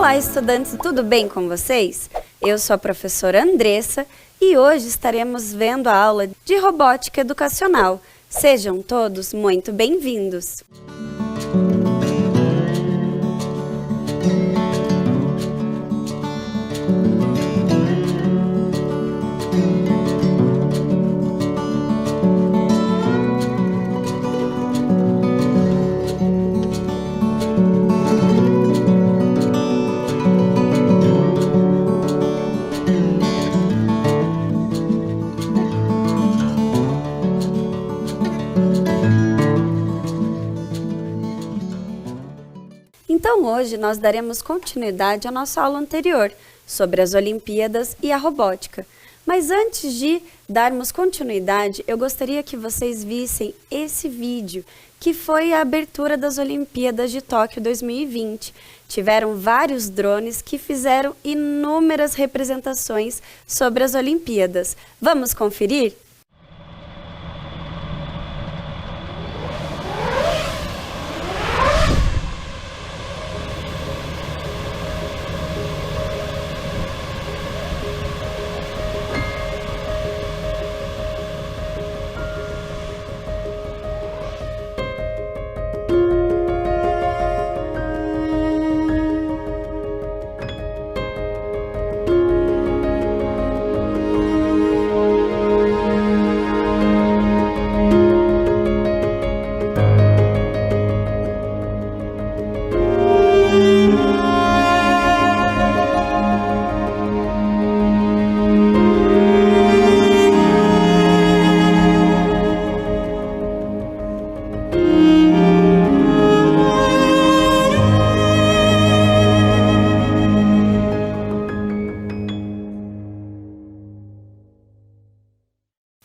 Olá, estudantes, tudo bem com vocês? Eu sou a professora Andressa e hoje estaremos vendo a aula de robótica educacional. Sejam todos muito bem-vindos! Então hoje nós daremos continuidade à nossa aula anterior sobre as Olimpíadas e a robótica. Mas antes de darmos continuidade, eu gostaria que vocês vissem esse vídeo, que foi a abertura das Olimpíadas de Tóquio 2020. Tiveram vários drones que fizeram inúmeras representações sobre as Olimpíadas. Vamos conferir?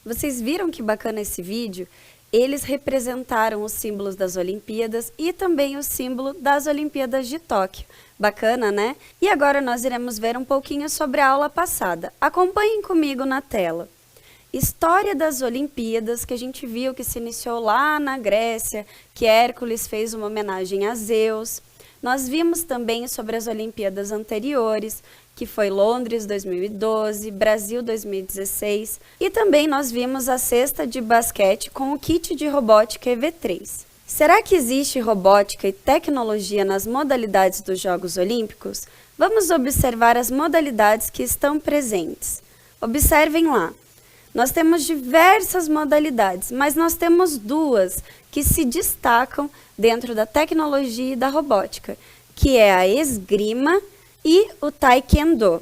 Vocês viram que bacana esse vídeo? Eles representaram os símbolos das Olimpíadas e também o símbolo das Olimpíadas de Tóquio. Bacana, né? E agora nós iremos ver um pouquinho sobre a aula passada. Acompanhem comigo na tela. História das Olimpíadas, que a gente viu que se iniciou lá na Grécia, que Hércules fez uma homenagem a Zeus. Nós vimos também sobre as Olimpíadas anteriores, que foi Londres 2012, Brasil 2016, e também nós vimos a cesta de basquete com o kit de robótica EV3. Será que existe robótica e tecnologia nas modalidades dos Jogos Olímpicos? Vamos observar as modalidades que estão presentes. Observem lá. Nós temos diversas modalidades, mas nós temos duas que se destacam dentro da tecnologia e da robótica, que é a esgrima e o taekwondo.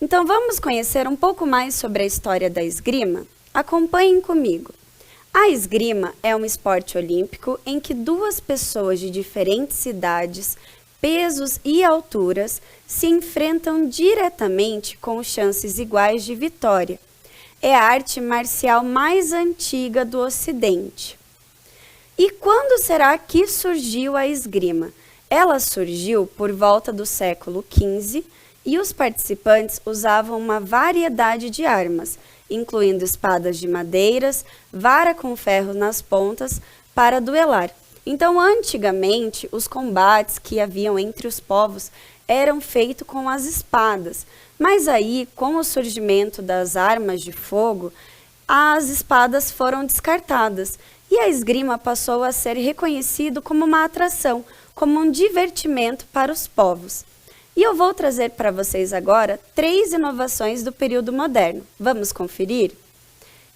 Então vamos conhecer um pouco mais sobre a história da esgrima? Acompanhem comigo. A esgrima é um esporte olímpico em que duas pessoas de diferentes idades, pesos e alturas se enfrentam diretamente com chances iguais de vitória. É a arte marcial mais antiga do Ocidente. E quando será que surgiu a esgrima? Ela surgiu por volta do século XV e os participantes usavam uma variedade de armas, incluindo espadas de madeiras, vara com ferro nas pontas, para duelar. Então, antigamente, os combates que haviam entre os povos eram feitos com as espadas, mas aí, com o surgimento das armas de fogo, as espadas foram descartadas e a esgrima passou a ser reconhecido como uma atração, como um divertimento para os povos. E eu vou trazer para vocês agora 3 inovações do período moderno. Vamos conferir?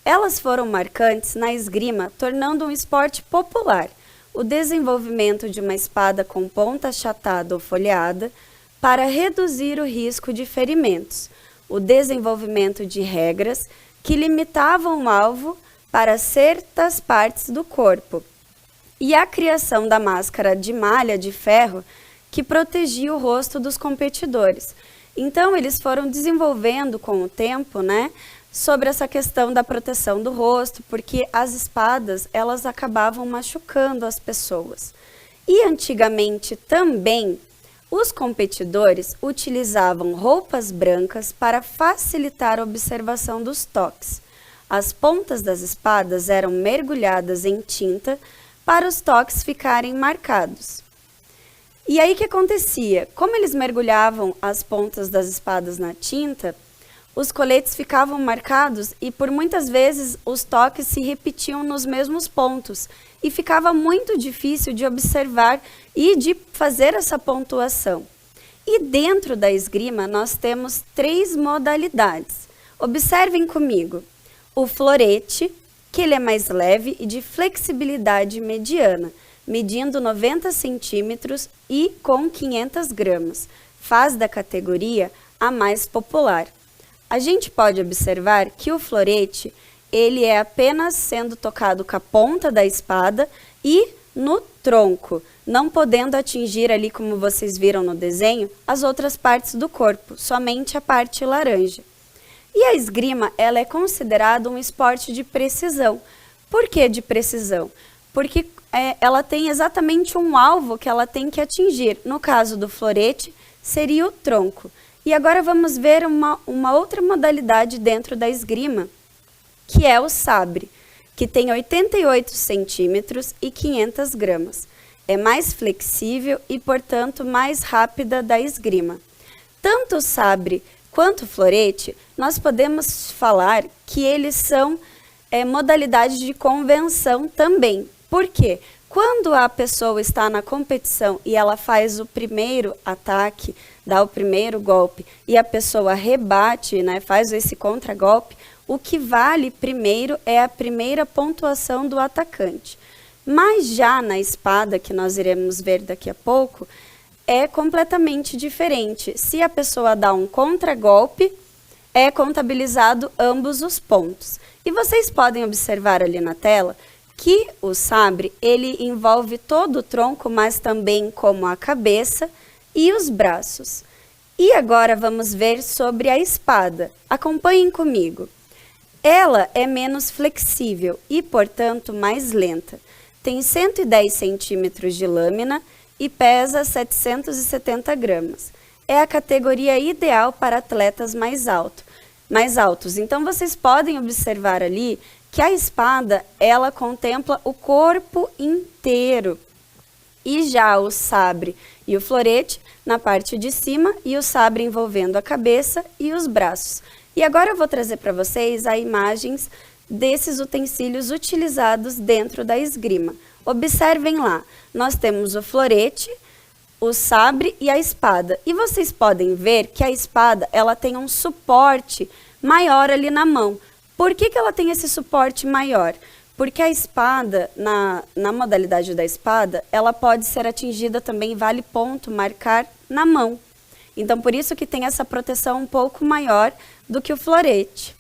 Elas foram marcantes na esgrima, tornando um esporte popular. O desenvolvimento de uma espada com ponta achatada ou folheada para reduzir o risco de ferimentos. O desenvolvimento de regras que limitavam o alvo para certas partes do corpo. E a criação da máscara de malha de ferro que protegia o rosto dos competidores. Então, eles foram desenvolvendo com o tempo, sobre essa questão da proteção do rosto, porque as espadas, elas acabavam machucando as pessoas. E antigamente também, os competidores utilizavam roupas brancas para facilitar a observação dos toques. As pontas das espadas eram mergulhadas em tinta para os toques ficarem marcados. E aí o que acontecia? Como eles mergulhavam as pontas das espadas na tinta, os coletes ficavam marcados e por muitas vezes os toques se repetiam nos mesmos pontos e ficava muito difícil de observar e de fazer essa pontuação. E dentro da esgrima nós temos 3 modalidades. Observem comigo. O florete, que ele é mais leve e de flexibilidade mediana, medindo 90 centímetros e com 500 gramas, faz da categoria a mais popular. A gente pode observar que o florete, ele é apenas sendo tocado com a ponta da espada e no tronco, não podendo atingir ali, como vocês viram no desenho, as outras partes do corpo, somente a parte laranja. E a esgrima, ela é considerada um esporte de precisão. Por que de precisão? Porque ela tem exatamente um alvo que ela tem que atingir. No caso do florete, seria o tronco. E agora vamos ver uma outra modalidade dentro da esgrima, que é o sabre, que tem 88 centímetros e 500 gramas. É mais flexível e, portanto, mais rápida da esgrima. Tanto o sabre quanto o florete, nós podemos falar que eles são modalidades de convenção também. Por quê? Quando a pessoa está na competição e ela faz o primeiro ataque, dá o primeiro golpe, e a pessoa rebate, né, faz esse contragolpe, o que vale primeiro é a primeira pontuação do atacante. Mas já na espada, que nós iremos ver daqui a pouco, é completamente diferente. Se a pessoa dá um contragolpe, é contabilizado ambos os pontos. E vocês podem observar ali na tela que o sabre, ele envolve todo o tronco, mas também como a cabeça e os braços. E agora vamos ver sobre a espada. Acompanhem comigo. Ela é menos flexível e, portanto, mais lenta. Tem 110 centímetros de lâmina e pesa 770 gramas. É a categoria ideal para atletas mais altos. Então, vocês podem observar ali que a espada, ela contempla o corpo inteiro. E já o sabre e o florete na parte de cima e o sabre envolvendo a cabeça e os braços. E agora eu vou trazer para vocês as imagens desses utensílios utilizados dentro da esgrima. Observem lá, nós temos o florete, o sabre e a espada. E vocês podem ver que a espada, ela tem um suporte maior ali na mão. Por que ela tem esse suporte maior? Porque a espada, na modalidade da espada, ela pode ser atingida também, vale ponto, marcar na mão. Então, por isso que tem essa proteção um pouco maior do que o florete.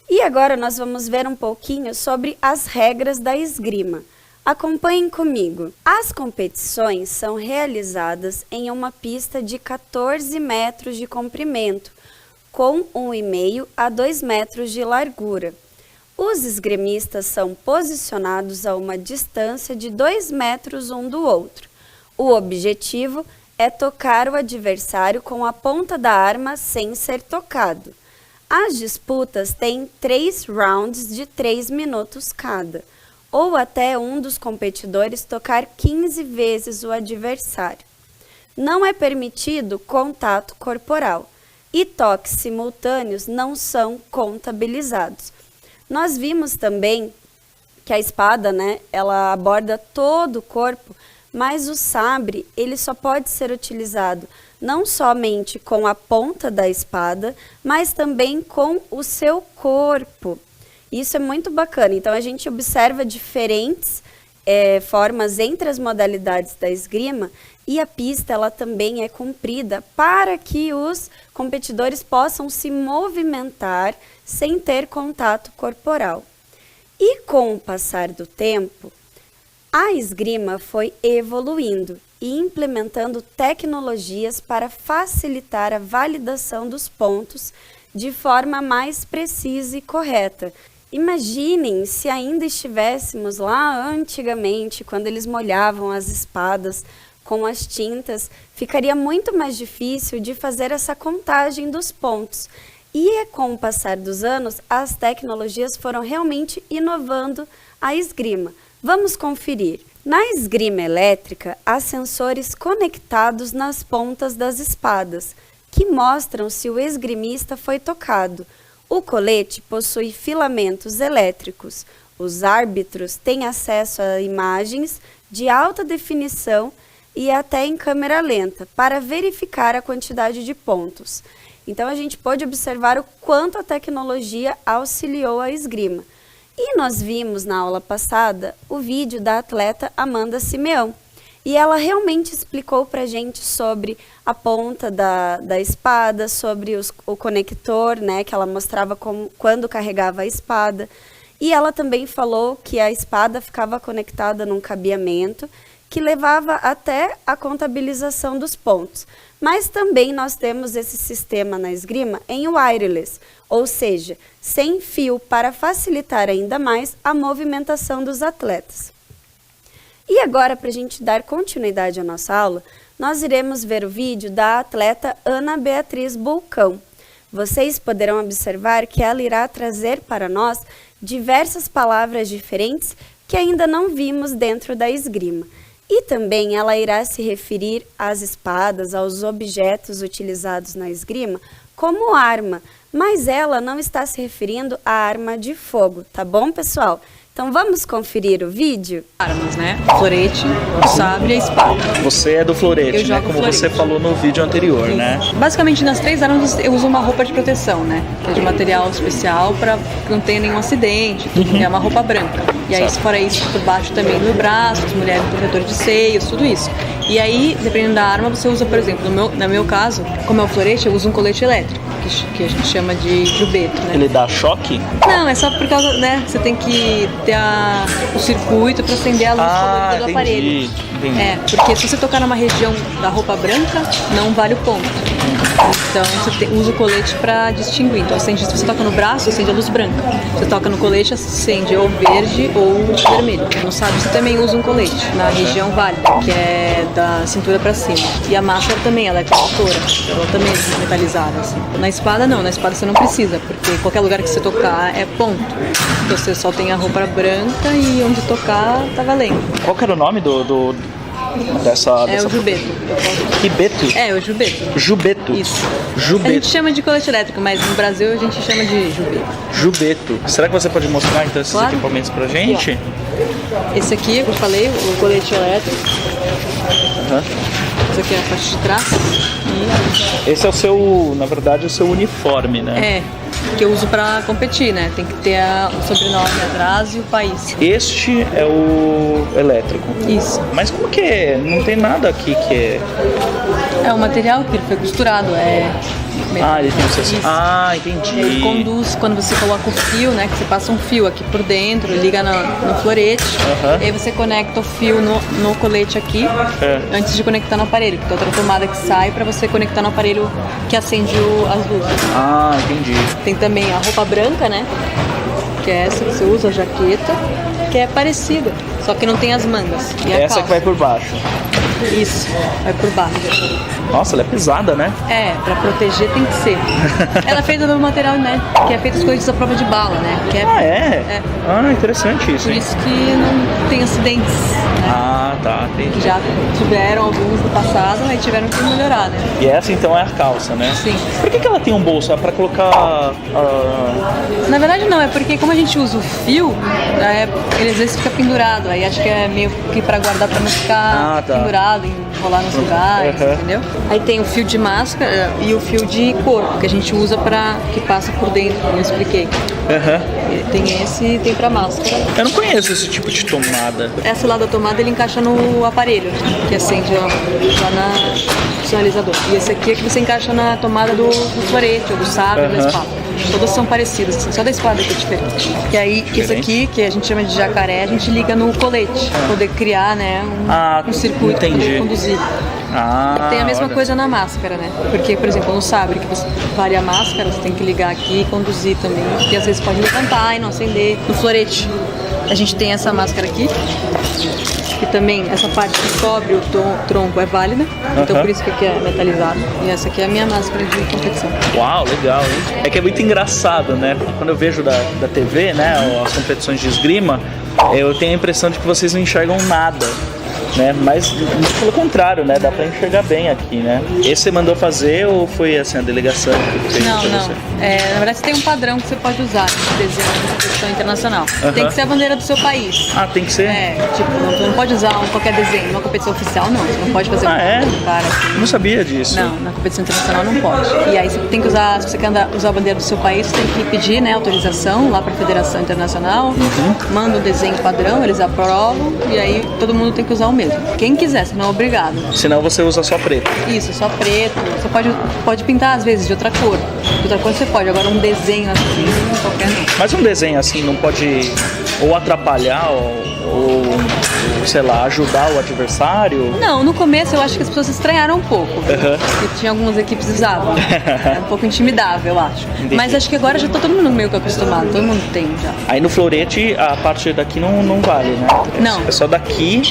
E agora nós vamos ver um pouquinho sobre as regras da esgrima. Acompanhem comigo. As competições são realizadas em uma pista de 14 metros de comprimento, com 1,5 a 2 metros de largura. Os esgrimistas são posicionados a uma distância de 2 metros um do outro. O objetivo é tocar o adversário com a ponta da arma sem ser tocado. As disputas têm 3 rounds de 3 minutos cada, ou até um dos competidores tocar 15 vezes o adversário. Não é permitido contato corporal e toques simultâneos não são contabilizados. Nós vimos também que a espada, né, ela aborda todo o corpo, mas o sabre, ele só pode ser utilizado não somente com a ponta da espada, mas também com o seu corpo. Isso é muito bacana. Então, a gente observa diferentes formas entre as modalidades da esgrima e a pista, ela também é comprida para que os competidores possam se movimentar sem ter contato corporal. E com o passar do tempo, a esgrima foi evoluindo e implementando tecnologias para facilitar a validação dos pontos de forma mais precisa e correta. Imaginem se ainda estivéssemos lá antigamente, quando eles molhavam as espadas com as tintas, ficaria muito mais difícil de fazer essa contagem dos pontos. E com o passar dos anos, as tecnologias foram realmente inovando a esgrima. Vamos conferir. Na esgrima elétrica, há sensores conectados nas pontas das espadas, que mostram se o esgrimista foi tocado. O colete possui filamentos elétricos. Os árbitros têm acesso a imagens de alta definição e até em câmera lenta, para verificar a quantidade de pontos. Então, a gente pôde observar o quanto a tecnologia auxiliou a esgrima. E nós vimos na aula passada o vídeo da atleta Amanda Simeão. E ela realmente explicou para a gente sobre a ponta da espada, sobre o conector, né, que ela mostrava quando carregava a espada. E ela também falou que a espada ficava conectada num cabeamento que levava até a contabilização dos pontos. Mas também nós temos esse sistema na esgrima em wireless, ou seja, sem fio, para facilitar ainda mais a movimentação dos atletas. E agora, para a gente dar continuidade à nossa aula, nós iremos ver o vídeo da atleta Ana Beatriz Bulcão. Vocês poderão observar que ela irá trazer para nós diversas palavras diferentes que ainda não vimos dentro da esgrima. E também ela irá se referir às espadas, aos objetos utilizados na esgrima como arma, mas ela não está se referindo à arma de fogo, tá bom, pessoal? Então vamos conferir o vídeo? Armas, né? O florete, o sabre e a espada. Você é do florete, né? Como florete. Você falou no vídeo anterior, né? Basicamente, nas 3 armas eu uso uma roupa de proteção, né? Que é de material especial para que não tenha nenhum acidente. É uma roupa branca. E aí, fora isso, por baixo também do braço, as mulheres protetor de seios, tudo isso. E aí, dependendo da arma, você usa, por exemplo, no meu caso, como é o florete, eu uso um colete elétrico, que a gente chama de jubeto, né? Ele dá choque? Não, é só por causa, né? Você tem que ter o circuito para acender a luz favorita do aparelho. Entendi. É, porque se você tocar numa região da roupa branca, não vale o ponto. Então você usa o colete para distinguir. Então se você toca no braço, acende a luz branca. Se você toca no colete, acende ou verde ou vermelho. Não sabe, você também usa um colete na região válida, que é da cintura para cima. E a máscara também, ela é condutora. Ela também é metalizada. Assim. Na espada não, na espada você não precisa, porque qualquer lugar que você tocar é ponto. Então você só tem a roupa branca e onde tocar tá valendo. Qual que era o nome dessa... É o jubeto. Ribeto? É, o jubeto. Jubeto. Isso. Jubeto. A gente chama de colete elétrico, mas no Brasil a gente chama de jubeto. Jubeto. Será que você pode mostrar então esses Claro. equipamentos pra gente? Aqui, esse aqui, eu falei, o colete elétrico. Esse aqui é a parte de trás. Esse é o seu, na verdade, o seu uniforme, né? É, que eu uso pra competir, né? Tem que ter o sobrenome atrás e o país. Este é o elétrico. Isso. Mas como que é? Não tem nada aqui que é... É o material que ele foi costurado, Ah, ele tem Isso. Ah, entendi. Ele conduz, quando você coloca o fio, né? Que você passa um fio aqui por dentro, liga no florete. E aí você conecta o fio no colete aqui, antes de conectar no aparelho. Que tem outra tomada que sai pra você conectar no aparelho que acende as luzes. Ah, entendi. Tem também a roupa branca, né? Que é essa que você usa, a jaqueta, que é parecida, só que não tem as mangas. E a Essa calça. que vai por baixo. Isso, vai por baixo. Nossa, ela é pesada, né? É, pra proteger tem que ser. Ela é feita do material, né? Que é feito com coisas à prova de bala, né? Que Ah, é? É. Ah, interessante isso, Por hein? isso que não tem acidentes, né? Ah, tá, entendi. Já tiveram alguns no passado, aí tiveram que melhorar, né? E essa então é a calça, né? Sim. Por que ela tem um bolso? É pra colocar... Na verdade não, é porque como a gente usa o fio, ele às vezes fica pendurado, aí acho que é meio que pra guardar pra não ficar pendurado, enrolar nos lugares, entendeu? Aí tem o fio de máscara e o fio de corpo, que a gente usa que passa por dentro, como eu expliquei. Tem esse e tem pra máscara. Eu não conheço esse tipo de tomada. Essa lá da tomada ele encaixa no aparelho, que acende lá no sinalizador. E esse aqui é que você encaixa na tomada do florete, ou do sabre, da espada. Todas são parecidas, assim, só da espada que é diferente. E aí, esse aqui, que a gente chama de jacaré, a gente liga no colete, pra poder criar, né, um circuito pra poder conduzir. Tem a mesma coisa na máscara, né? Porque, por exemplo, no sabre, que você varia a máscara, você tem que ligar aqui e conduzir também. Porque às vezes pode levantar e não acender. No florete, a gente tem essa máscara aqui. Que também, essa parte que cobre o tronco é válida. Então por isso que aqui é metalizado. E essa aqui é a minha máscara de competição. Uau, legal, hein? É que é muito engraçado, né? Porque quando eu vejo da TV, né, as competições de esgrima, Eu tenho a impressão de que vocês não enxergam nada, né? Mas pelo contrário, né? Dá pra enxergar bem aqui, né? Esse você mandou fazer ou foi assim a delegação que fez Não, pra não. você? Na verdade, você tem um padrão que você pode usar de desenho de competição internacional. Tem que ser a bandeira do seu país. Ah, tem que ser? Tipo, você não pode usar qualquer desenho numa competição oficial, não. Você não pode fazer cara assim. Não sabia disso. Não, na competição internacional não pode. E aí você tem que usar, se você quer usar a bandeira do seu país, você tem que pedir, né, autorização lá para a Federação Internacional, manda um desenho padrão, eles aprovam e aí todo mundo tem que usar o mesmo. Quem quiser, senão é obrigado. Senão você usa só preto. Isso, só preto. Você pode pintar às vezes de outra cor. De outra cor você pode, agora um desenho assim, qualquer não. Mas um desenho assim não pode ou atrapalhar ou sei lá, ajudar o adversário? Não, no começo eu acho que as pessoas estranharam um pouco. Porque tinha algumas equipes que usavam. É um pouco intimidável, eu acho. Entendi. Mas acho que agora já tá todo mundo meio que acostumado, todo mundo tem já. Aí no florete a parte daqui não vale, né? Não. É só daqui,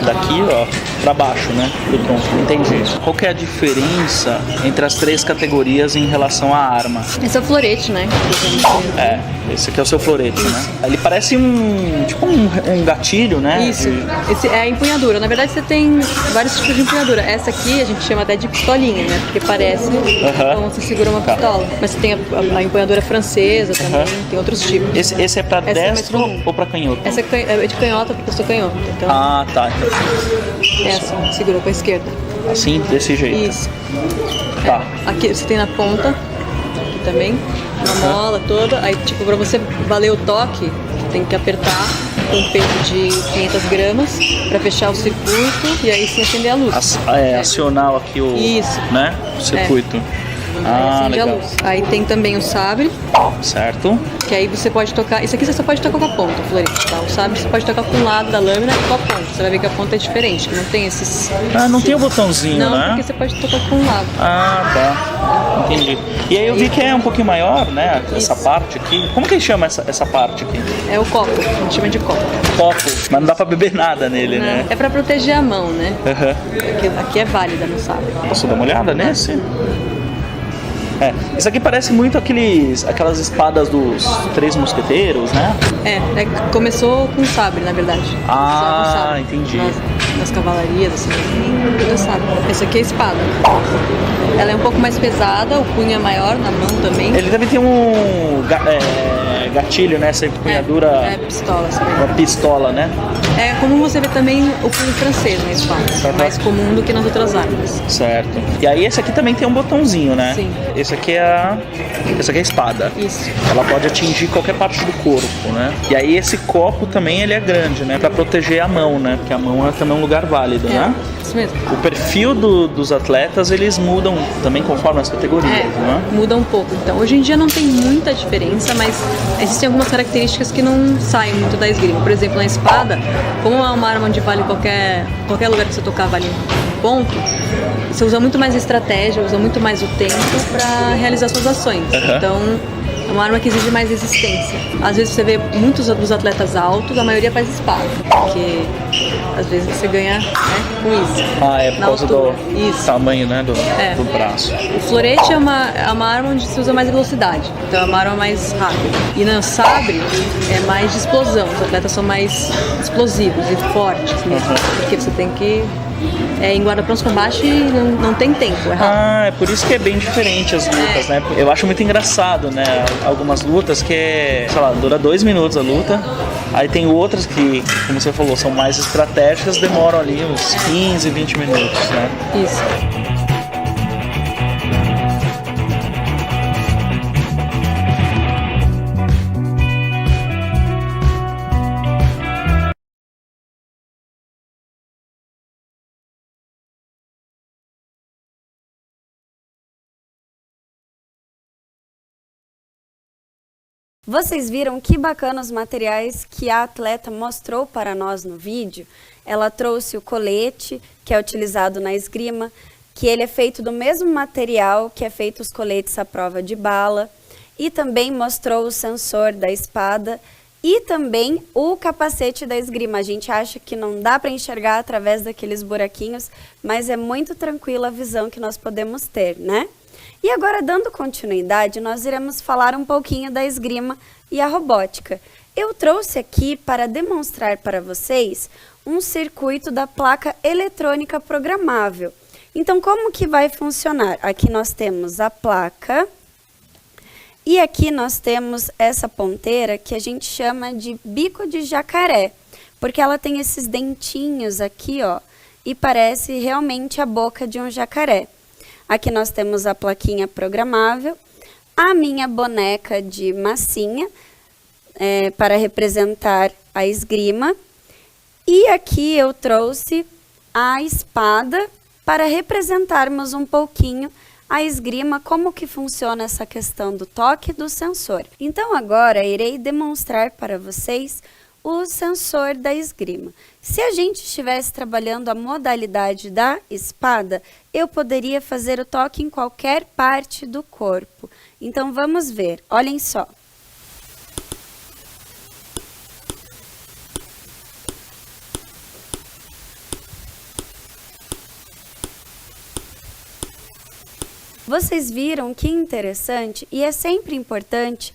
daqui, ó, pra baixo, né? Do tronco. Entendi. Qual que é a diferença entre as três categorias em relação à arma? Esse é o florete, né? Esse aqui é o seu florete, né? Ele parece um gatilho, né? Isso. Esse é a empunhadura. Na verdade, você tem vários tipos de empunhadura. Essa aqui a gente chama até de pistolinha, né? Porque parece como você segura uma pistola. Mas você tem a empunhadura francesa também, tem outros tipos. Esse é pra destro ou pra canhoto? Essa é de canhota porque eu sou canhoto. Então, tá. é assim, segura com a esquerda. Assim, desse jeito. Isso. Tá. Aqui você tem na ponta, aqui também, na mola toda. Aí, tipo, pra você valer o toque, você tem que apertar com um peso de 500 gramas pra fechar o circuito e aí sim acender a luz. Acionar aqui o, Isso. Né? O circuito. Aí acende a legal. luz. Aí tem também o sabre, Certo. que aí você pode tocar. Isso aqui você só pode tocar com a ponta, o florete, tá? O sabre você pode tocar com um lado da lâmina e com a ponta. Você vai ver que a ponta é diferente, que não tem esses. Não tem o botãozinho, Não, né? porque você pode tocar com um lado. Tá. Entendi. E aí eu vi que é um pouquinho maior, né? Essa parte aqui. Como que chama essa parte aqui? É o copo, a gente chama de copo. Copo. Mas não dá pra beber nada nele, né? É pra proteger a mão, né? Aqui é válida no sabre. Posso dar uma olhada nesse? Isso aqui parece muito aquelas espadas dos Três Mosqueteiros, né? Começou com sabre, na verdade. Sabre, entendi. Nas cavalarias, assim, tudo sabre. Essa aqui é a espada. Ela é um pouco mais pesada, o punho é maior, na mão também. Ele deve ter um gatilho, né? Essa empunhadura. Pistola, sabe? Uma pistola, né? É comum você ver também o punho francês na espada. É mais comum do que nas outras armas. Certo. E aí esse aqui também tem um botãozinho, né? Sim. Essa aqui é a espada. Isso. Ela pode atingir qualquer parte do corpo, né? E aí esse copo também ele é grande, né? Pra proteger a mão, né? Porque a mão é também um lugar válido, né? Isso mesmo. O perfil dos atletas, eles mudam também conforme as categorias, né? Muda um pouco. Então, hoje em dia não tem muita diferença, mas existem algumas características que não saem muito da esgrima. Por exemplo, na espada, como é uma arma onde vale qualquer lugar que você tocar vale um ponto, você usa muito mais estratégia, usa muito mais o tempo para realizar suas ações. Então, é uma arma que exige mais resistência. Às vezes você vê muitos dos atletas altos, a maioria faz espada, porque às vezes você ganha, né, com isso. Por causa do tamanho, né, do braço. O florete é uma arma onde se usa mais velocidade, então é uma arma mais rápida. E no sabre é mais de explosão, os atletas são mais explosivos e fortes mesmo, porque você tem que em guarda-prontos combate não tem tempo, é rápido. É por isso que é bem diferente as lutas, né? Eu acho muito engraçado, né? Algumas lutas que, sei lá, dura 2 minutos a luta. Aí tem outras que, como você falou, são mais estratégicas, demoram ali uns 15, 20 minutos, né? Isso. Vocês viram que bacana os materiais que a atleta mostrou para nós no vídeo? Ela trouxe o colete, que é utilizado na esgrima, que ele é feito do mesmo material que é feito os coletes à prova de bala, e também mostrou o sensor da espada e também o capacete da esgrima. A gente acha que não dá para enxergar através daqueles buraquinhos, mas é muito tranquila a visão que nós podemos ter, né? E agora, dando continuidade, nós iremos falar um pouquinho da esgrima e a robótica. Eu trouxe aqui para demonstrar para vocês um circuito da placa eletrônica programável. Então, como que vai funcionar? Aqui nós temos a placa e aqui nós temos essa ponteira que a gente chama de bico de jacaré, porque ela tem esses dentinhos aqui, ó, e parece realmente a boca de um jacaré. Aqui nós temos a plaquinha programável, a minha boneca de massinha, para representar a esgrima. E aqui eu trouxe a espada para representarmos um pouquinho a esgrima, como que funciona essa questão do toque do sensor. Então agora irei demonstrar para vocês o sensor da esgrima. Se a gente estivesse trabalhando a modalidade da espada, eu poderia fazer o toque em qualquer parte do corpo. Então vamos ver, olhem só. Vocês viram que interessante e é sempre importante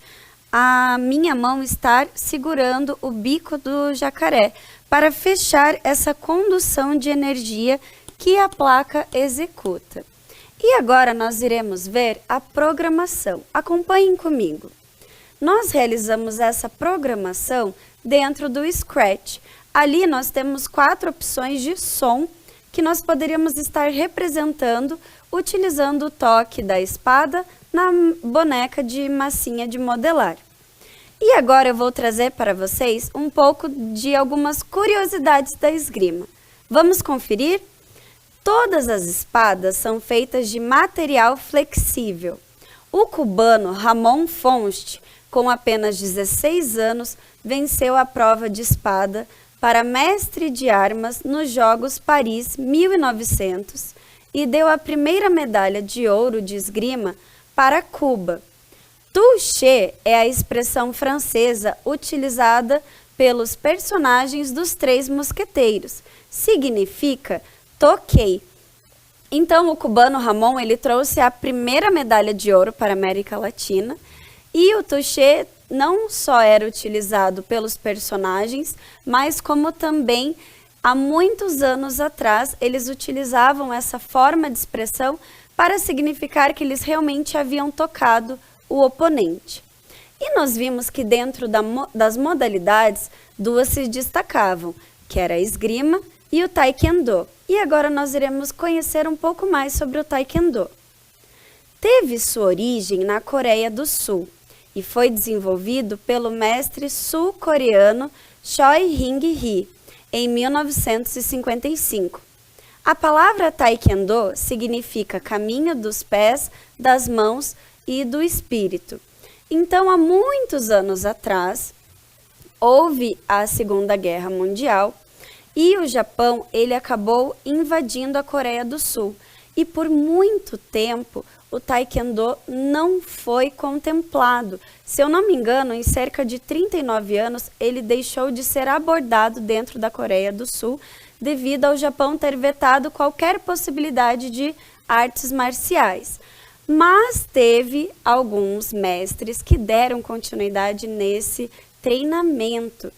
a minha mão estar segurando o bico do jacaré para fechar essa condução de energia que a placa executa. E agora nós iremos ver a programação. Acompanhem comigo. Nós realizamos essa programação dentro do Scratch. Ali nós temos 4 opções de som que nós poderíamos estar representando utilizando o toque da espada na boneca de massinha de modelar. E agora eu vou trazer para vocês um pouco de algumas curiosidades da esgrima. Vamos conferir? Todas as espadas são feitas de material flexível. O cubano Ramon Fonst, com apenas 16 anos, venceu a prova de espada para mestre de armas nos Jogos Paris 1900 e deu a primeira medalha de ouro de esgrima para Cuba. Toucher é a expressão francesa utilizada pelos personagens dos Três Mosqueteiros. Significa toquei. Então, o cubano Ramon ele trouxe a primeira medalha de ouro para a América Latina e o toucher não só era utilizado pelos personagens, mas como também há muitos anos atrás eles utilizavam essa forma de expressão para significar que eles realmente haviam tocado o oponente. E nós vimos que dentro das modalidades, 2 se destacavam, que era a esgrima e o taekwondo. E agora nós iremos conhecer um pouco mais sobre o taekwondo. Teve sua origem na Coreia do Sul e foi desenvolvido pelo mestre sul-coreano Choi Hing-hee em 1955. A palavra taekwondo significa caminho dos pés, das mãos e do espírito. Então, há muitos anos atrás, houve a Segunda Guerra Mundial e o Japão ele acabou invadindo a Coreia do Sul. E por muito tempo, o taekwondo não foi contemplado. Se eu não me engano, em cerca de 39 anos, ele deixou de ser abordado dentro da Coreia do Sul, devido ao Japão ter vetado qualquer possibilidade de artes marciais. Mas teve alguns mestres que deram continuidade nesse treinamento.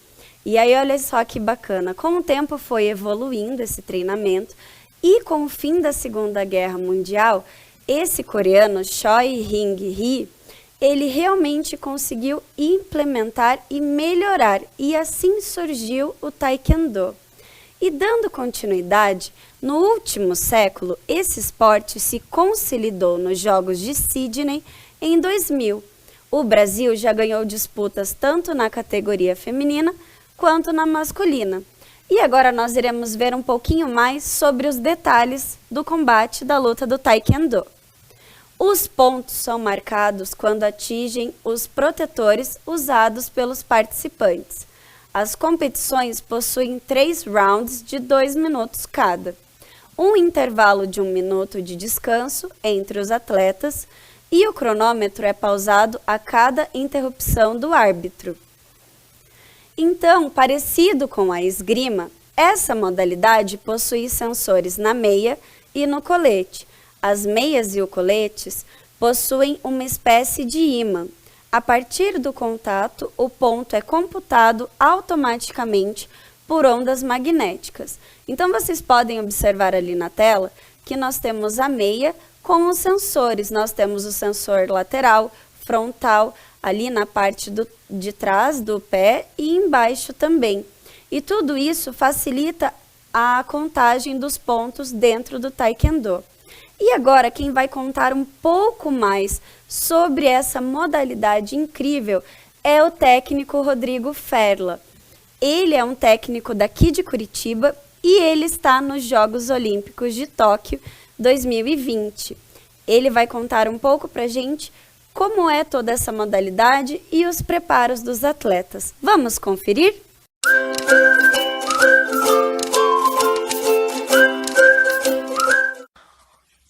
E aí, olha só que bacana, com o tempo foi evoluindo esse treinamento e com o fim da Segunda Guerra Mundial, esse coreano, Choi Hing-hee, ele realmente conseguiu implementar e melhorar, e assim surgiu o taekwondo. E dando continuidade, no último século, esse esporte se consolidou nos Jogos de Sydney em 2000. O Brasil já ganhou disputas tanto na categoria feminina quanto na masculina. E agora nós iremos ver um pouquinho mais sobre os detalhes do combate da luta do taekwondo. Os pontos são marcados quando atingem os protetores usados pelos participantes. As competições possuem 3 rounds de 2 minutos cada, um intervalo de 1 minuto de descanso entre os atletas e o cronômetro é pausado a cada interrupção do árbitro. Então, parecido com a esgrima, essa modalidade possui sensores na meia e no colete. As meias e os coletes possuem uma espécie de ímã. A partir do contato, o ponto é computado automaticamente por ondas magnéticas. Então, vocês podem observar ali na tela que nós temos a meia com os sensores. Nós temos o sensor lateral, frontal, ali na parte de trás do pé e embaixo também. E tudo isso facilita a contagem dos pontos dentro do Taekwondo. E agora, quem vai contar um pouco mais sobre essa modalidade incrível é o técnico Rodrigo Ferla. Ele é um técnico daqui de Curitiba e ele está nos Jogos Olímpicos de Tóquio 2020. Ele vai contar um pouco pra gente como é toda essa modalidade e os preparos dos atletas. Vamos conferir?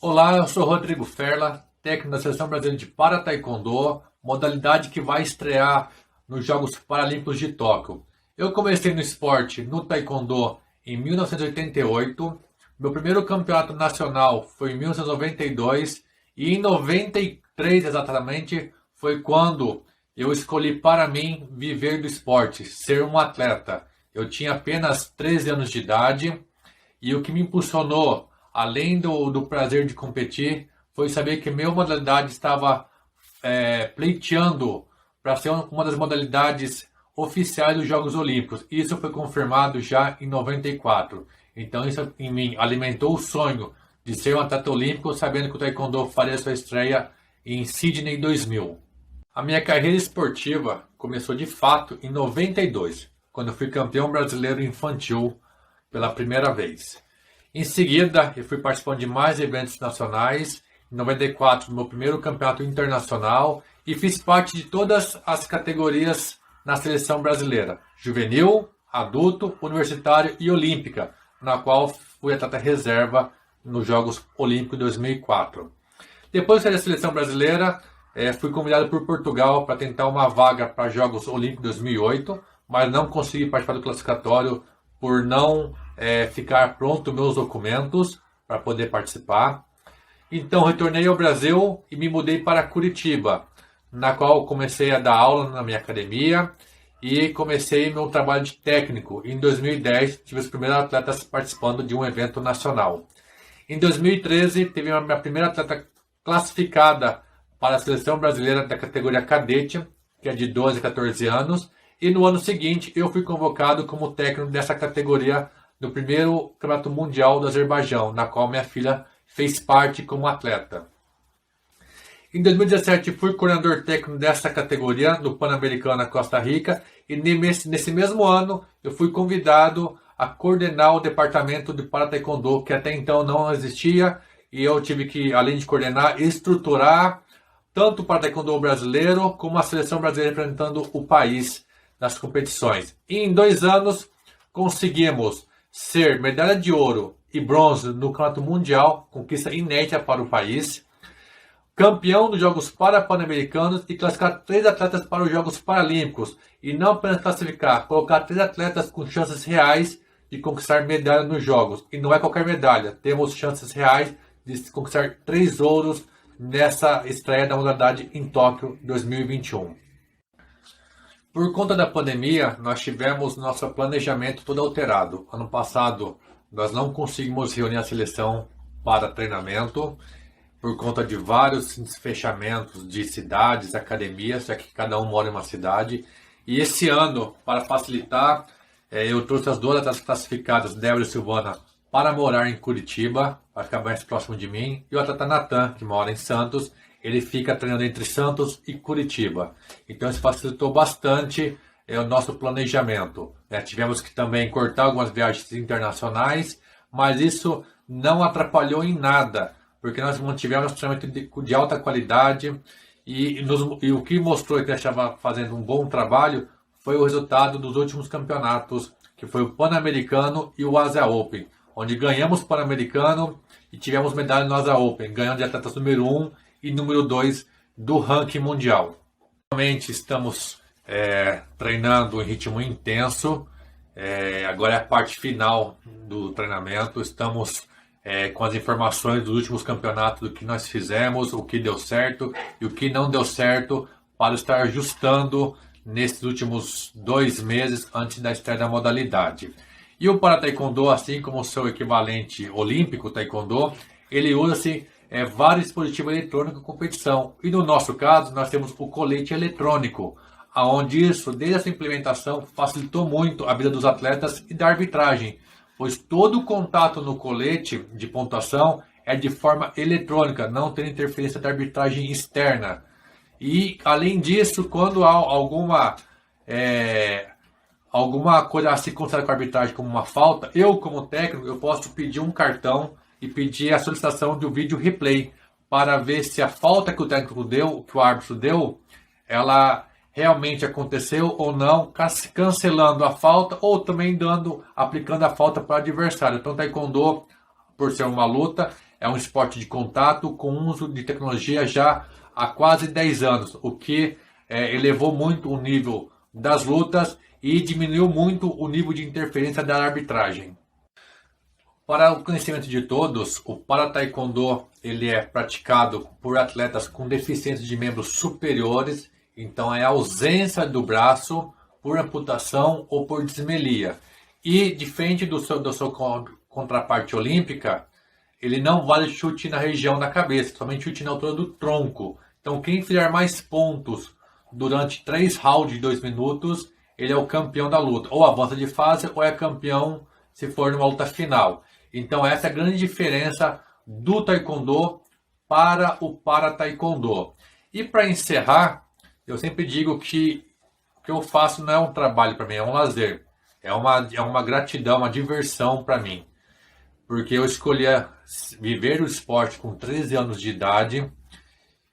Olá, eu sou Rodrigo Ferla, técnico da Seleção Brasileira de Para Taekwondo, modalidade que vai estrear nos Jogos Paralímpicos de Tóquio. Eu comecei no esporte, no Taekwondo, em 1988, meu primeiro campeonato nacional foi em 1992 e em 93 exatamente foi quando eu escolhi para mim viver do esporte, ser um atleta. Eu tinha apenas 13 anos de idade e o que me impulsionou, além do prazer de competir, foi saber que minha modalidade estava pleiteando para ser uma das modalidades oficiais dos Jogos Olímpicos. Isso foi confirmado já em 94. Então isso em mim alimentou o sonho de ser um atleta olímpico, sabendo que o Taekwondo faria sua estreia em Sydney 2000. A minha carreira esportiva começou de fato em 92, quando eu fui campeão brasileiro infantil pela primeira vez. Em seguida, eu fui participando de mais eventos nacionais. Em 94, meu primeiro campeonato internacional. E fiz parte de todas as categorias na seleção brasileira. Juvenil, adulto, universitário e olímpica, na qual fui atleta reserva nos Jogos Olímpicos de 2004. Depois de sair da seleção brasileira, fui convidado por Portugal para tentar uma vaga para os Jogos Olímpicos de 2008, mas não consegui participar do classificatório por não ficar pronto meus documentos para poder participar. Então retornei ao Brasil e me mudei para Curitiba, na qual comecei a dar aula na minha academia e comecei meu trabalho de técnico. Em 2010 tive os primeiros atletas participando de um evento nacional. Em 2013 teve a minha primeira atleta classificada para a seleção brasileira da categoria cadete, que é de 12 a 14 anos. E no ano seguinte eu fui convocado como técnico dessa categoria no primeiro Campeonato Mundial do Azerbaijão, na qual minha filha fez parte como atleta. Em 2017 fui coordenador técnico dessa categoria no Pan-Americano na Costa Rica e nesse mesmo ano eu fui convidado a coordenar o departamento de Para Taekwondo, que até então não existia, e eu tive que, além de coordenar, estruturar tanto o Para Taekwondo brasileiro como a seleção brasileira representando o país nas competições. E em 2 anos conseguimos ser medalha de ouro e bronze no Campeonato Mundial, conquista inédita para o país, campeão dos Jogos Pan-Americanos e classificar 3 atletas para os Jogos Paralímpicos. E não apenas classificar, colocar 3 atletas com chances reais de conquistar medalha nos Jogos. E não é qualquer medalha, temos chances reais de conquistar 3 ouros nessa estreia da modalidade em Tóquio 2021. Por conta da pandemia, nós tivemos nosso planejamento todo alterado. Ano passado, nós não conseguimos reunir a seleção para treinamento, por conta de vários fechamentos de cidades, academias, já que cada um mora em uma cidade. E esse ano, para facilitar, eu trouxe as 2 atletas classificadas, Débora e Silvana, para morar em Curitiba, para ficar mais próximo de mim. E o atleta Natan, que mora em Santos, ele fica treinando entre Santos e Curitiba. Então isso facilitou bastante o nosso planejamento. Tivemos que também cortar algumas viagens internacionais, mas isso não atrapalhou em nada, porque nós mantivemos treinamento de alta qualidade e o que mostrou que a gente estava fazendo um bom trabalho foi o resultado dos últimos campeonatos, que foi o Pan-Americano e o Asia Open, onde ganhamos o Pan-Americano e tivemos medalha no Asia Open, ganhando de atletas número 1 e número 2 do ranking mundial. Realmente estamos treinando em ritmo intenso, agora é a parte final do treinamento, estamos com as informações dos últimos campeonatos, do que nós fizemos, o que deu certo e o que não deu certo, para estar ajustando nesses últimos 2 meses antes da estreia da modalidade. E o para taekwondo, assim como o seu equivalente olímpico taekwondo, ele usa-se vários dispositivos eletrônicos de competição. E no nosso caso, nós temos o colete eletrônico, aonde isso, desde essa implementação, facilitou muito a vida dos atletas e da arbitragem, pois todo o contato no colete de pontuação é de forma eletrônica, não tem interferência da arbitragem externa. E, além disso, quando há alguma coisa a se considerar com a arbitragem como uma falta, eu, como técnico, eu posso pedir um cartão e pedir a solicitação do vídeo replay para ver se a falta que o técnico deu, que o árbitro deu, ela realmente aconteceu ou não, cancelando a falta ou também aplicando a falta para o adversário. Então, taekwondo, por ser uma luta, é um esporte de contato com uso de tecnologia já há quase 10 anos, o que elevou muito o nível das lutas e diminuiu muito o nível de interferência da arbitragem. Para o conhecimento de todos, o para-taekwondo ele é praticado por atletas com deficiência de membros superiores, então é a ausência do braço por amputação ou por dismelia. E diferente do seu contraparte olímpica, ele não vale chute na região da cabeça, somente chute na altura do tronco. Então quem fizer mais pontos durante 3 rounds de 2 minutos, ele é o campeão da luta. Ou avança de fase ou é campeão se for numa luta final. Então essa é a grande diferença do taekwondo para o para-taekwondo. E para encerrar, eu sempre digo que o que eu faço não é um trabalho para mim, é um lazer. É uma gratidão, uma diversão para mim. Porque eu escolhi viver o esporte com 13 anos de idade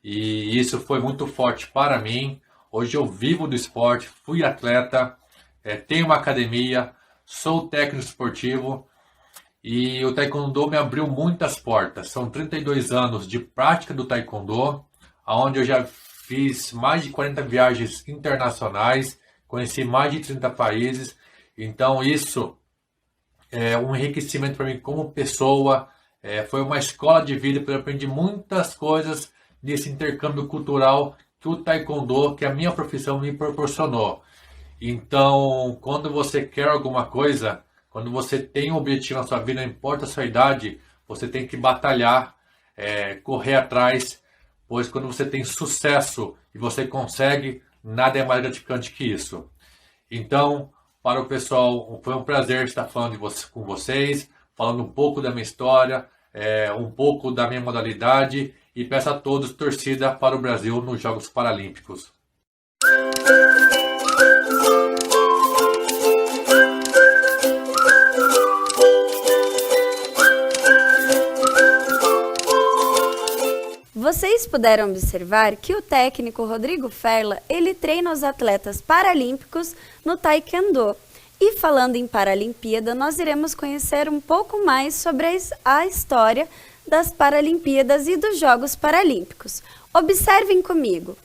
e isso foi muito forte para mim. Hoje eu vivo do esporte, fui atleta, tenho uma academia, sou técnico esportivo e o taekwondo me abriu muitas portas. São 32 anos de prática do taekwondo, onde eu já fiz mais de 40 viagens internacionais, conheci mais de 30 países. Então isso é um enriquecimento para mim como pessoa, foi uma escola de vida, porque eu aprendi muitas coisas nesse intercâmbio cultural que o taekwondo, que a minha profissão me proporcionou. Então, quando você quer alguma coisa, quando você tem um objetivo na sua vida, não importa a sua idade, você tem que batalhar, correr atrás, pois quando você tem sucesso e você consegue, nada é mais gratificante que isso. Então, para o pessoal, foi um prazer estar falando com vocês, falando um pouco da minha história, um pouco da minha modalidade e peço a todos torcida para o Brasil nos Jogos Paralímpicos. Vocês puderam observar que o técnico Rodrigo Ferla, ele treina os atletas paralímpicos no Taekwondo. E falando em Paralimpíada, nós iremos conhecer um pouco mais sobre a história das Paralimpíadas e dos Jogos Paralímpicos. Observem comigo.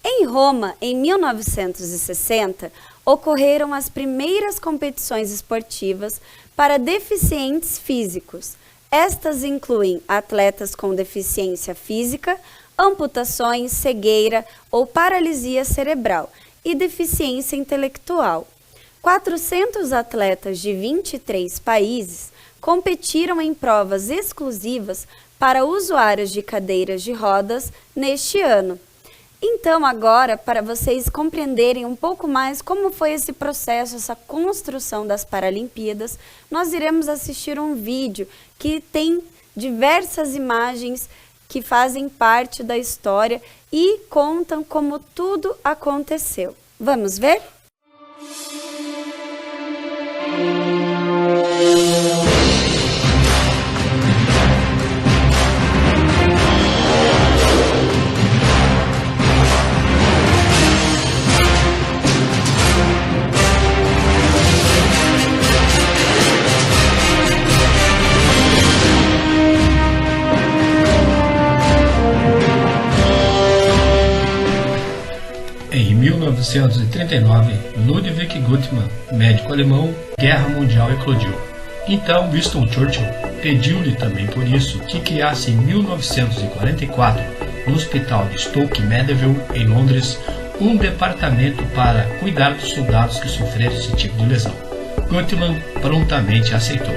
Em Roma, em 1960, ocorreram as primeiras competições esportivas para deficientes físicos. Estas incluem atletas com deficiência física, amputações, cegueira ou paralisia cerebral e deficiência intelectual. 400 atletas de 23 países competiram em provas exclusivas para usuários de cadeiras de rodas neste ano. Então, agora, para vocês compreenderem um pouco mais como foi esse processo, essa construção das Paralimpíadas, nós iremos assistir um vídeo que tem diversas imagens que fazem parte da história e contam como tudo aconteceu. Vamos ver? Em 1939, Ludwig Guttmann, médico alemão, Guerra Mundial eclodiu. Então Winston Churchill pediu-lhe também por isso que criasse em 1944, no hospital de Stoke Mandeville, em Londres, um departamento para cuidar dos soldados que sofreram esse tipo de lesão. Gutmann prontamente aceitou.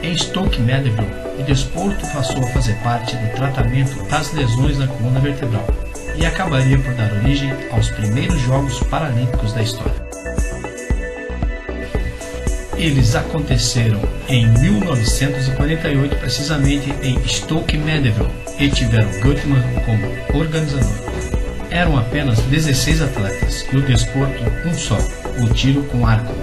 Em Stoke Mandeville, o desporto passou a fazer parte do tratamento das lesões na coluna vertebral e acabaria por dar origem aos primeiros Jogos Paralímpicos da história. Eles aconteceram em 1948, precisamente em Stoke Mandeville, e tiveram Gutmann como organizador. Eram apenas 16 atletas e o desporto um só, o tiro com arco.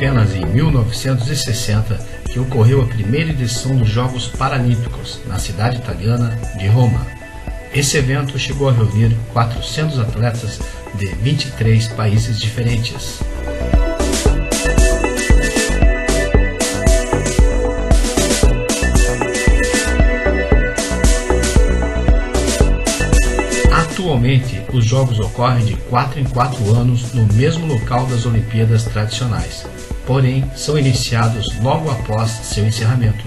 Apenas em 1960 que ocorreu a primeira edição dos Jogos Paralímpicos na cidade italiana de Roma. Esse evento chegou a reunir 400 atletas de 23 países diferentes. Atualmente, os Jogos ocorrem de 4 em 4 anos no mesmo local das Olimpíadas tradicionais, porém são iniciados logo após seu encerramento.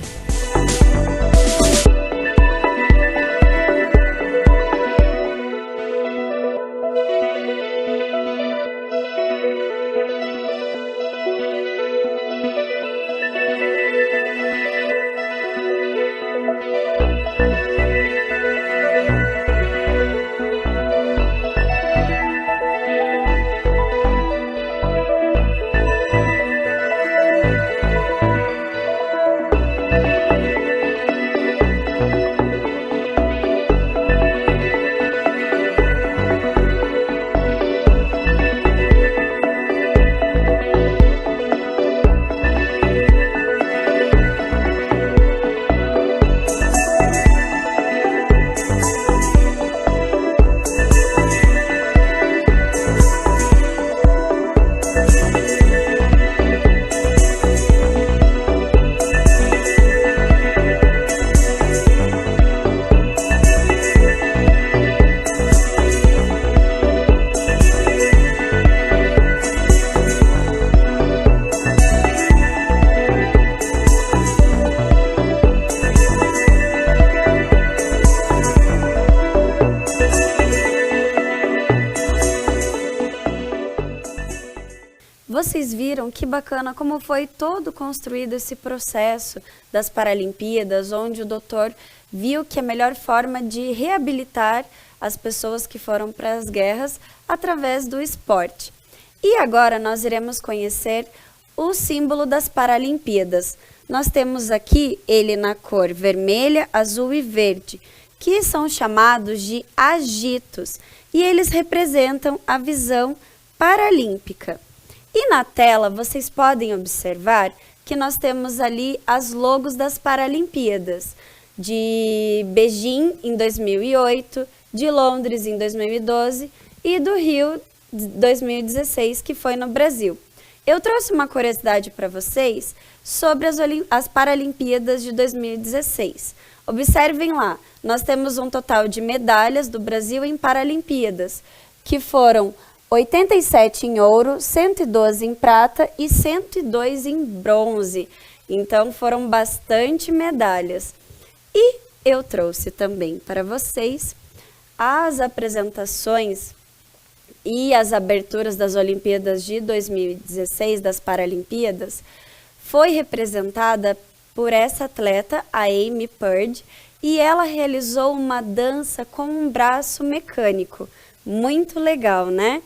Vocês viram que bacana como foi todo construído esse processo das Paralimpíadas, onde o doutor viu que a melhor forma de reabilitar as pessoas que foram para as guerras através do esporte. E agora nós iremos conhecer o símbolo das Paralimpíadas. Nós temos aqui ele na cor vermelha, azul e verde, que são chamados de agitos, e eles representam a visão paralímpica. E na tela vocês podem observar que nós temos ali as logos das Paralimpíadas, de Beijing em 2008, de Londres em 2012 e do Rio 2016, que foi no Brasil. Eu trouxe uma curiosidade para vocês sobre as Paralimpíadas de 2016. Observem lá, nós temos um total de medalhas do Brasil em Paralimpíadas, que foram 87 em ouro, 112 em prata e 102 em bronze. Então foram bastante medalhas. E eu trouxe também para vocês as apresentações e as aberturas das Olimpíadas de 2016, das Paralimpíadas. Foi representada por essa atleta, a Amy Purdy, e ela realizou uma dança com um braço mecânico. Muito legal, né?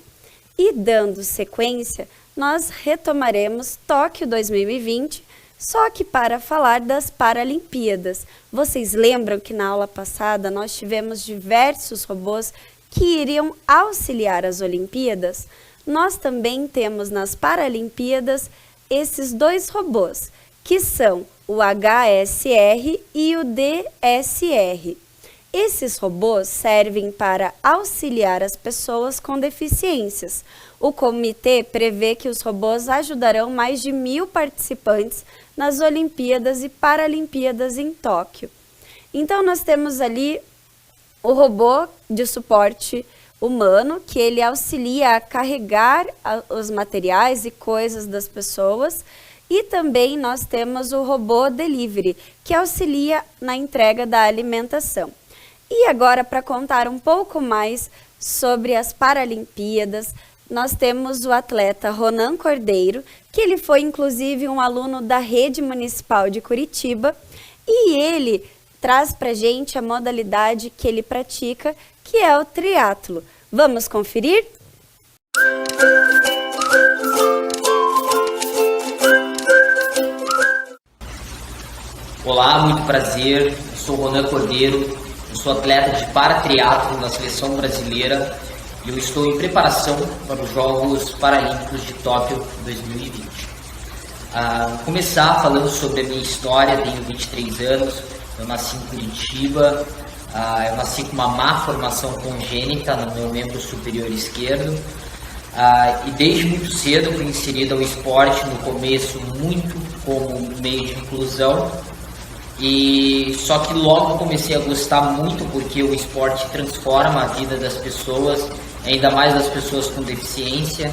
E dando sequência, nós retomaremos Tóquio 2020, só que para falar das Paralimpíadas. Vocês lembram que na aula passada nós tivemos diversos robôs que iriam auxiliar as Olimpíadas? Nós também temos nas Paralimpíadas esses dois robôs, que são o HSR e o DSR. Esses robôs servem para auxiliar as pessoas com deficiências. O comitê prevê que os robôs ajudarão mais de 1.000 participantes nas Olimpíadas e Paralimpíadas em Tóquio. Então nós temos ali o robô de suporte humano, que ele auxilia a carregar os materiais e coisas das pessoas. E também nós temos o robô delivery, que auxilia na entrega da alimentação. E agora, para contar um pouco mais sobre as Paralimpíadas, nós temos o atleta Ronan Cordeiro, que ele foi inclusive um aluno da Rede Municipal de Curitiba, e ele traz para a gente a modalidade que ele pratica, que é o triatlo. Vamos conferir? Olá, muito prazer. Eu sou Ronan Cordeiro, eu sou atleta de paratriatlo na seleção brasileira e eu estou em preparação para os Jogos Paralímpicos de Tóquio 2020. Vou começar falando sobre a minha história. Tenho 23 anos, eu nasci em Curitiba, eu nasci com uma má formação congênita no meu membro superior esquerdo e desde muito cedo fui inserido ao esporte, no começo muito como meio de inclusão, e só que logo comecei a gostar muito porque o esporte transforma a vida das pessoas, ainda mais das pessoas com deficiência.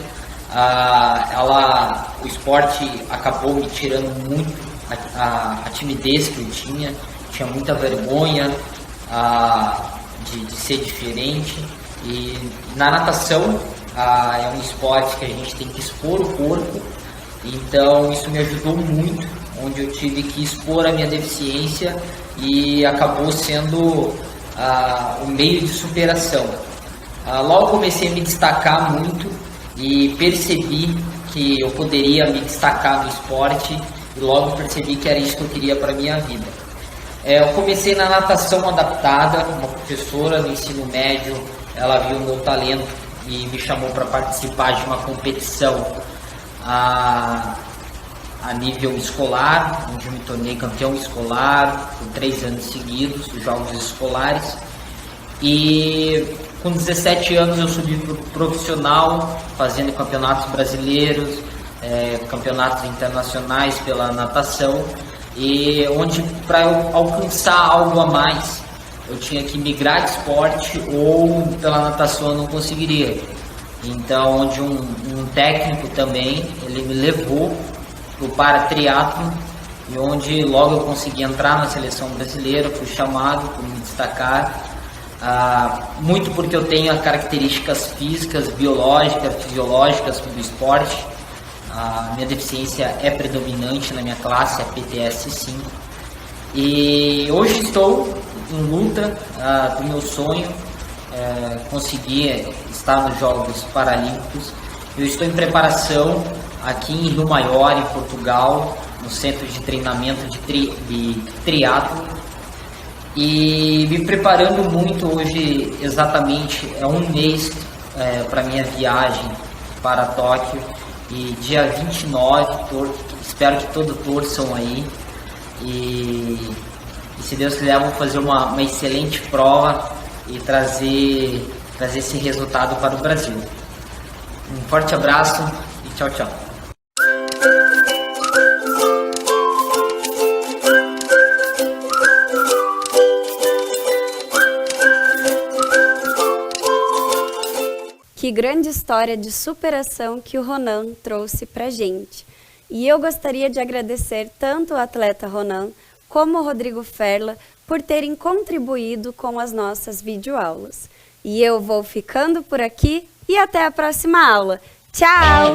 O esporte acabou me tirando muito a timidez que eu tinha muita vergonha de ser diferente. E na natação é um esporte que a gente tem que expor o corpo, então isso me ajudou muito, onde eu tive que expor a minha deficiência e acabou sendo o meio de superação. Logo comecei a me destacar muito e percebi que eu poderia me destacar no esporte e logo percebi que era isso que eu queria para a minha vida. Eu comecei na natação adaptada, uma professora no ensino médio, ela viu o meu talento e me chamou para participar de uma competição a nível escolar, onde eu me tornei campeão escolar por 3 anos seguidos, os Jogos Escolares. E com 17 anos eu subi para o profissional, fazendo campeonatos brasileiros, campeonatos internacionais pela natação, e onde para eu alcançar algo a mais eu tinha que migrar de esporte ou pela natação eu não conseguiria. Então, onde um técnico também, ele me levou para o paratriatlo, e onde logo eu consegui entrar na seleção brasileira, fui chamado para me destacar, muito porque eu tenho as características físicas, biológicas, fisiológicas do esporte. A minha deficiência é predominante na minha classe, é PTS 5. E hoje estou em luta do meu sonho, conseguir estar nos Jogos Paralímpicos. Eu estou em preparação aqui em Rio Maior, em Portugal, no centro de treinamento de triatlo, e me preparando muito. Hoje exatamente é um mês para minha viagem para Tóquio, e dia 29, espero que todos torçam aí, e se Deus quiser vou fazer uma excelente prova e trazer esse resultado para o Brasil. Um forte abraço e tchau, tchau. Que grande história de superação que o Ronan trouxe pra gente. E eu gostaria de agradecer tanto o atleta Ronan como o Rodrigo Ferla por terem contribuído com as nossas videoaulas. E eu vou ficando por aqui e até a próxima aula. Tchau!